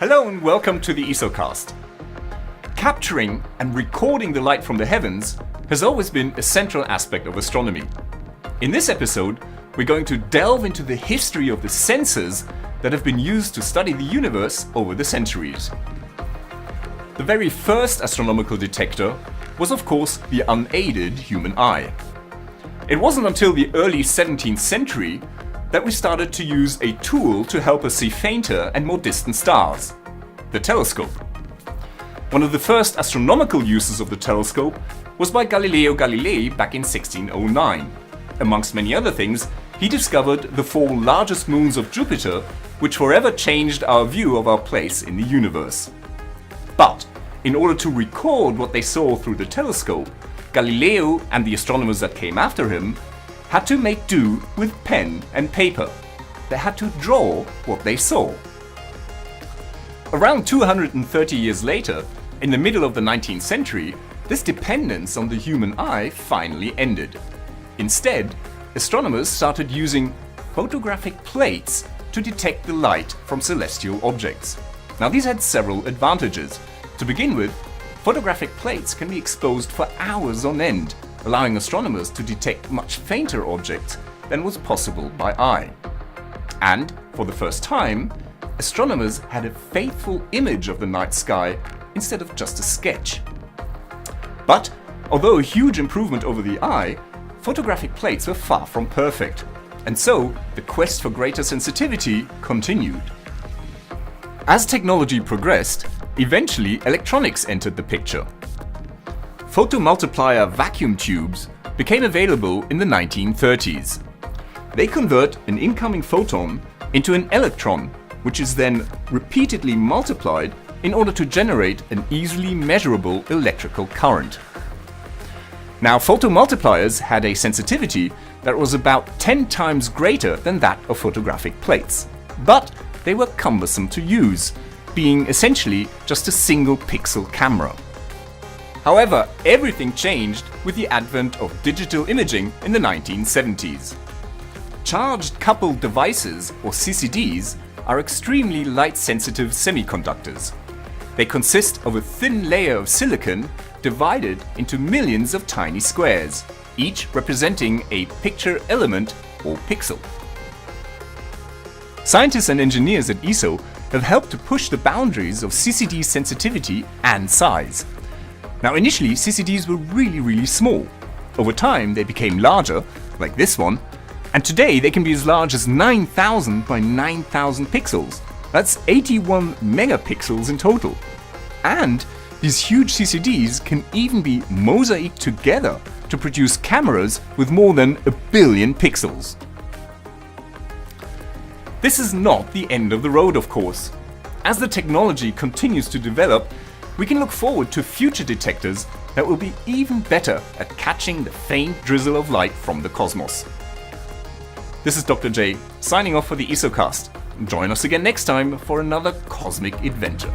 Hello and welcome to the ESOcast. Capturing and recording the light from the heavens has always been a central aspect of astronomy. In this episode, we're going to delve into the history of the sensors that have been used to study the universe over the centuries. The very first astronomical detector was, of course, the unaided human eye. It wasn't until the early 17th century that we started to use a tool to help us see fainter and more distant stars: the telescope. One of the first astronomical uses of the telescope was by Galileo Galilei back in 1609. Amongst many other things, he discovered the 4 largest moons of Jupiter, which forever changed our view of our place in the universe. But in order to record what they saw through the telescope, Galileo and the astronomers that came after him had to make do with pen and paper. They had to draw what they saw. Around 230 years later, in the middle of the 19th century, this dependence on the human eye finally ended. Instead, astronomers started using photographic plates to detect the light from celestial objects. Now, these had several advantages. To begin with, photographic plates can be exposed for hours on end, allowing astronomers to detect much fainter objects than was possible by eye. And, for the first time, astronomers had a faithful image of the night sky instead of just a sketch. But, although a huge improvement over the eye, photographic plates were far from perfect, and so the quest for greater sensitivity continued. As technology progressed, eventually electronics entered the picture. Photomultiplier vacuum tubes became available in the 1930s. They convert an incoming photon into an electron, which is then repeatedly multiplied in order to generate an easily measurable electrical current. Now, photomultipliers had a sensitivity that was about 10 times greater than that of photographic plates, but they were cumbersome to use, being essentially just a single pixel camera. However, everything changed with the advent of digital imaging in the 1970s. Charged coupled devices, or CCDs, are extremely light-sensitive semiconductors. They consist of a thin layer of silicon divided into millions of tiny squares, each representing a picture element or pixel. Scientists and engineers at ESO have helped to push the boundaries of CCD sensitivity and size. Now, initially, CCDs were really small. Over time, they became larger, like this one, and today they can be as large as 9,000 by 9,000 pixels. That's 81 megapixels in total. And these huge CCDs can even be mosaiced together to produce cameras with more than 1 billion pixels. This is not the end of the road, of course. As the technology continues to develop, we can look forward to future detectors that will be even better at catching the faint drizzle of light from the cosmos. This is Dr. J, signing off for the ESOcast. Join us again next time for another cosmic adventure.